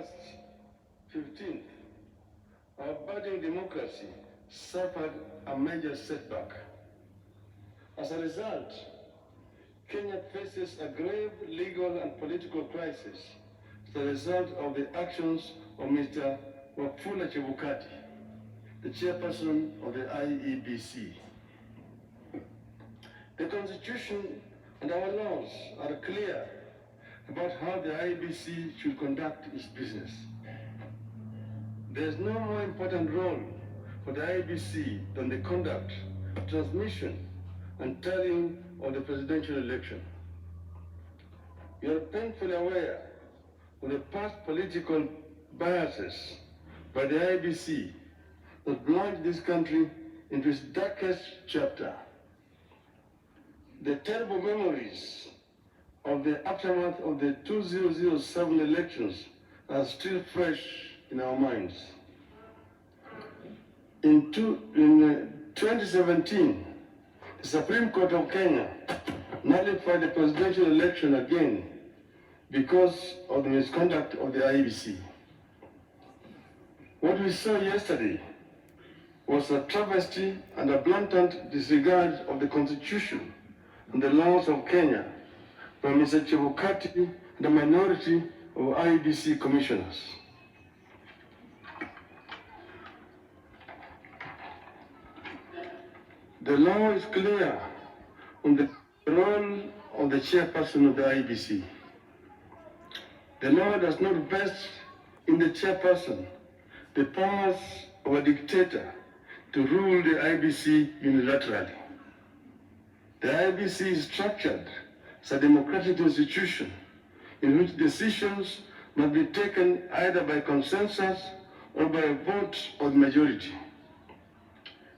August 15th, our budding democracy suffered a major setback. As a result, Kenya faces a grave legal and political crisis as a result of the actions of Mr. Wafula Chebukati, the chairperson of the IEBC. The Constitution and our laws are clear about how the IEBC should conduct its business. There is no more important role for the IEBC than the conduct, transmission, and tallying of the presidential election. We are painfully aware of the past political biases by the IEBC that plunged this country into its darkest chapter. The terrible memories of the aftermath of the 2007 elections are still fresh in our minds. In 2017, the Supreme Court of Kenya nullified the presidential election again because of the misconduct of the IEBC. What we saw yesterday was a travesty and a blatant disregard of the Constitution and the laws of Kenya by Mr. Chebukati and a minority of IEBC commissioners. The law is clear on the role of the chairperson of the IEBC. The law does not vest in the chairperson the powers of a dictator to rule the IEBC unilaterally. The IEBC is structured as a democratic institution in which decisions must be taken either by consensus or by a vote of the majority.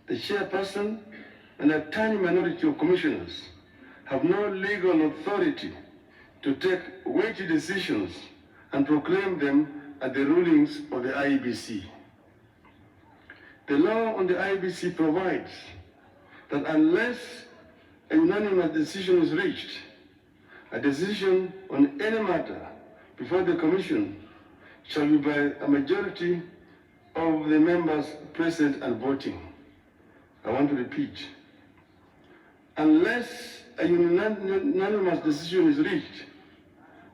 The chairperson and a tiny minority of commissioners have no legal authority to take weighty decisions and proclaim them as the rulings of the IEBC. The law on the IEBC provides that unless a unanimous decision is reached, a decision on any matter before the Commission shall be by a majority of the members present and voting. I want to repeat. Unless a unanimous decision is reached,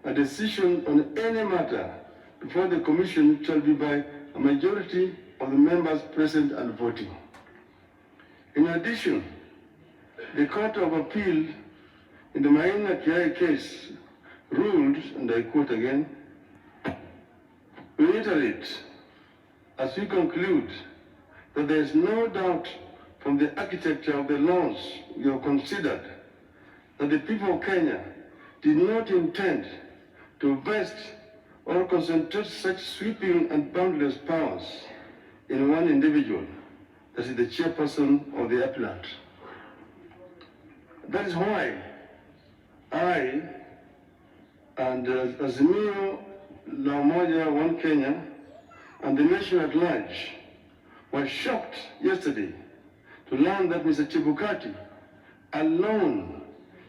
a decision on any matter before the Commission shall be by a majority of the members present and voting. In addition, the Court of Appeal in the Maina Kiai case ruled, and I quote again, "We reiterate, as we conclude, that there is no doubt from the architecture of the laws we have considered that the people of Kenya did not intend to vest or concentrate such sweeping and boundless powers in one individual, that is the chairperson of the appellant. That is why I and AZIMIO, La Umoja, One Kenya, and the nation at large were shocked yesterday to learn that Mr. Chebukati alone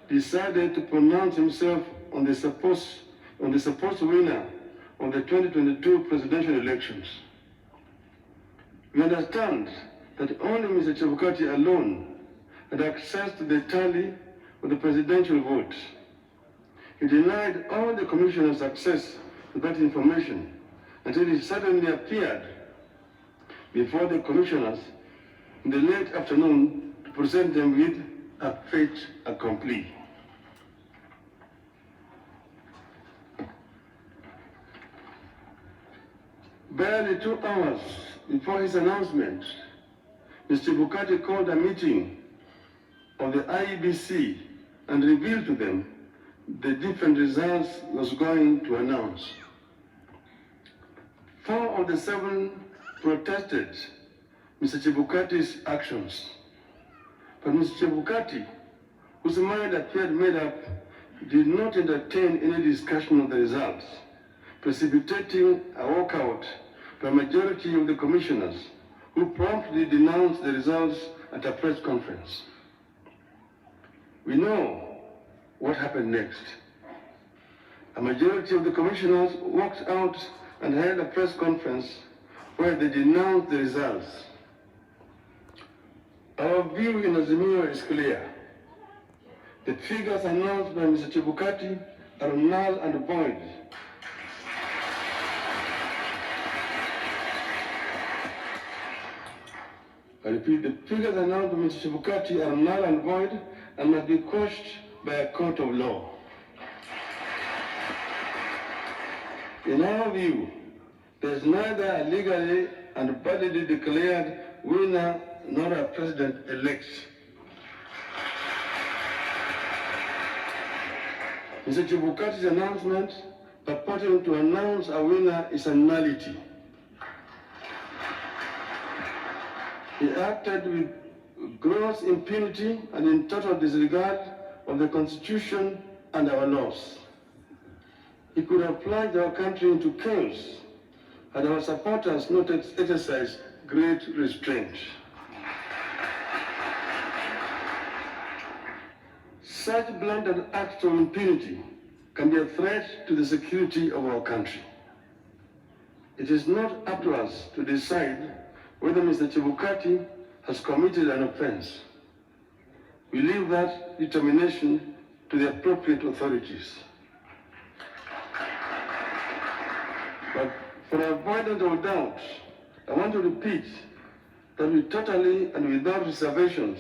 decided to pronounce himself on the supposed winner of the 2022 presidential elections. We understand that only Mr. Chebukati alone had access to the tally of the presidential vote. He denied all the commissioners access to that information until he suddenly appeared before the commissioners in the late afternoon to present them with a fait accompli. Barely 2 hours before his announcement, Mr. Chebukati called a meeting of the IEBC and revealed to them the different results he was going to announce. 4 of the 7 protested Mr. Chebukati's actions. But Mr. Chebukati, whose mind appeared made up, did not entertain any discussion of the results, precipitating a walkout by a majority of the commissioners, who promptly denounced the results at a press conference. We know what happened next. A majority of the commissioners walked out and held a press conference where they denounced the results. Our view in AZIMIO is clear. The figures announced by Mr. Chebukati are null and void. I repeat, the figures announced by Mr. Chebukati are null and void and must be quashed by a court of law. In our view, there is neither a legally and validly declared winner nor a president-elect. Mr. Chebukati's announcement purporting to announce a winner is a nullity. He acted with gross impunity and in total disregard of the Constitution and our laws. He could have plunged our country into chaos had our supporters not exercised great restraint. Such blatant acts of impunity can be a threat to the security of our country. It is not up to us to decide whether Mr. Chebukati has committed an offense. We leave that determination to the appropriate authorities. But for avoidance of doubt, I want to repeat that we totally and without reservations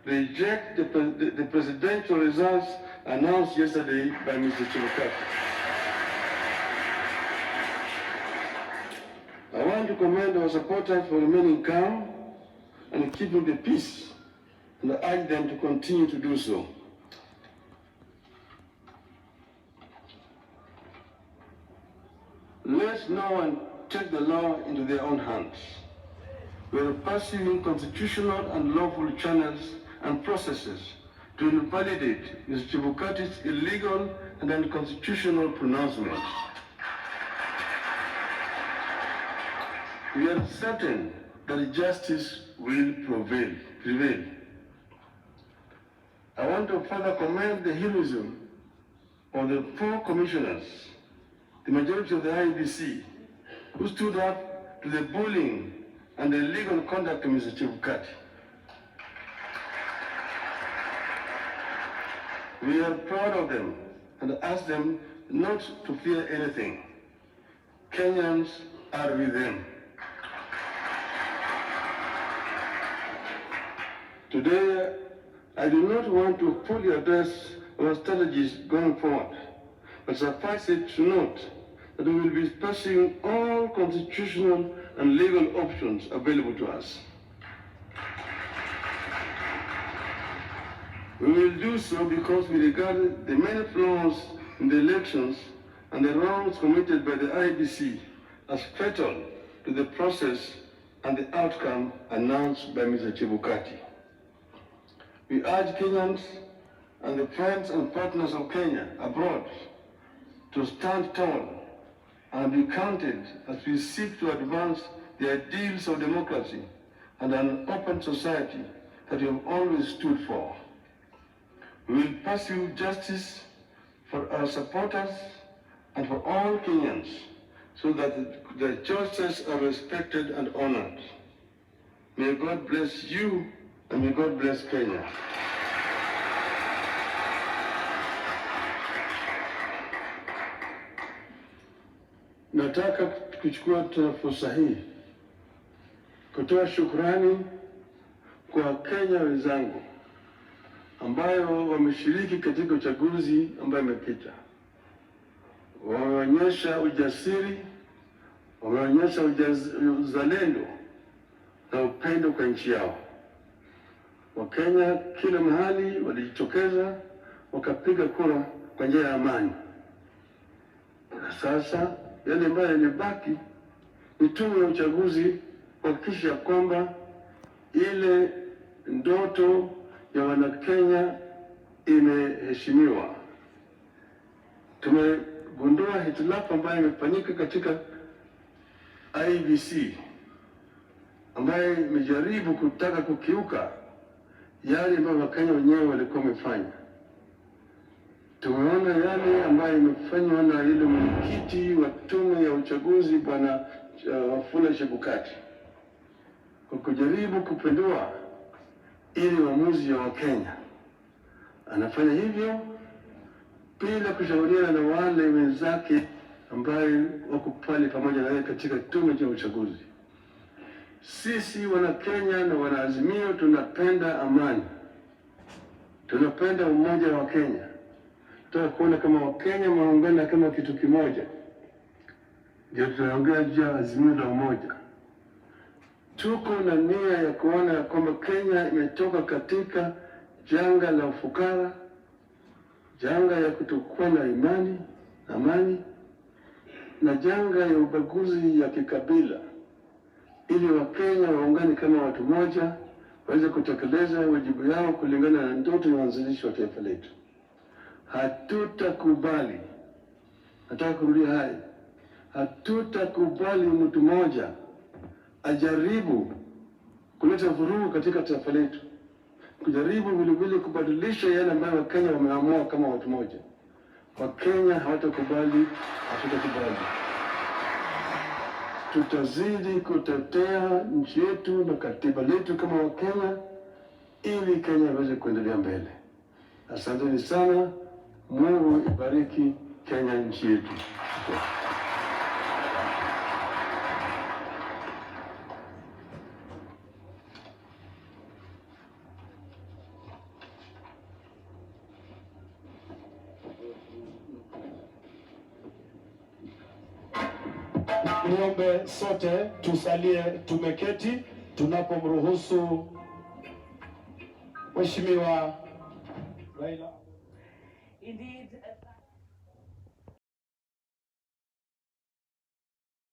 reject the presidential results announced yesterday by Mr. Chebukati. I want to commend our supporters for remaining calm and keeping the peace, and I urge them to continue to do so. Let no one take the law into their own hands. We are pursuing constitutional and lawful channels and processes to invalidate Mr. Chebukati's illegal and unconstitutional pronouncement. We are certain that justice will prevail. I want to further commend the heroism of the 4 commissioners, the majority of the IEBC, who stood up to the bullying and the illegal conduct of Mr. Chebukati. We are proud of them and ask them not to fear anything. Kenyans are with them. Today, I do not want to fully address our strategies going forward, but suffice it to note that we will be pursuing all constitutional and legal options available to us. We will do so because we regard the many flaws in the elections and the wrongs committed by the IEBC as fatal to the process and the outcome announced by Mr. Chebukati. We urge Kenyans and the friends and partners of Kenya abroad to stand tall and be counted as we seek to advance the ideals of democracy and an open society that we have always stood for. We will pursue justice for our supporters and for all Kenyans so that their choices are respected and honored. May God bless you and may God bless Kenya. Nataka kuchukua fursa hii kutoa shukrani kwa Wakenya wenzangu ambayo wameshiriki katika uchaguzi ambayo imepita. Wameonyesha ujasiri, wameonyesha uzalendo na upendo kwa nchi yao. Wakenya kila mahali walijitokeza wakapiga kura kwa njia ya amani. Na sasa yale ambayo yamebaki ni tume ya uchaguzi kuhakikisha kwamba ile ndoto ya Wanakenya imeheshimiwa. Tumegundua hitilafu ambayo imefanyika katika IEBC ambayo imejaribu kutaka kukiuka yale ambayo Wakenya wenyewe walikuwa wamefanya. Tumeona yale ambayo imefanywa na ile mwenyekiti wa tume ya uchaguzi Bwana Wafula Chebukati kwa kujaribu kupindua ili uamuzi wa Kenya. Anafanya hivyo bila kushauriana na wale wenzake ambaye wako pale pamoja na yeye katika tume ya uchaguzi. Sisi wana Kenya na wana Azimio tunapenda amani, tunapenda umoja wa Kenya. Tunataka kuona kama Wakenya waungana kama kitu kimoja. Ndio tunaongea juu ya Azimio la umoja. Tuko na nia ya kuona kwamba Kenya imetoka katika janga la ufukara, janga ya kutokuwa na amani na janga ya ubaguzi ya kikabila, ili Wakenya waungane kama watu moja, waweze kutekeleza wajibu yao kulingana na ndoto ya uanzilishi wa taifa letu. Hatutakubali, nataka kurudia haya, hatutakubali mtu mmoja ajaribu kuleta vurugu katika taifa letu, kujaribu vilevile kubadilisha yale ambayo Wakenya wameamua kama watu moja. Wakenya hawatakubali, hatutakubali. Tutazidi kutetea nchi yetu na katiba letu kama Wakenya ili Kenya iweze kuendelea mbele. Asanteni sana. Mungu ibariki Kenya, nchi yetu. Niombe sote tusalie tumeketi tunapomruhusu Mheshimiwa Raila. Indeed.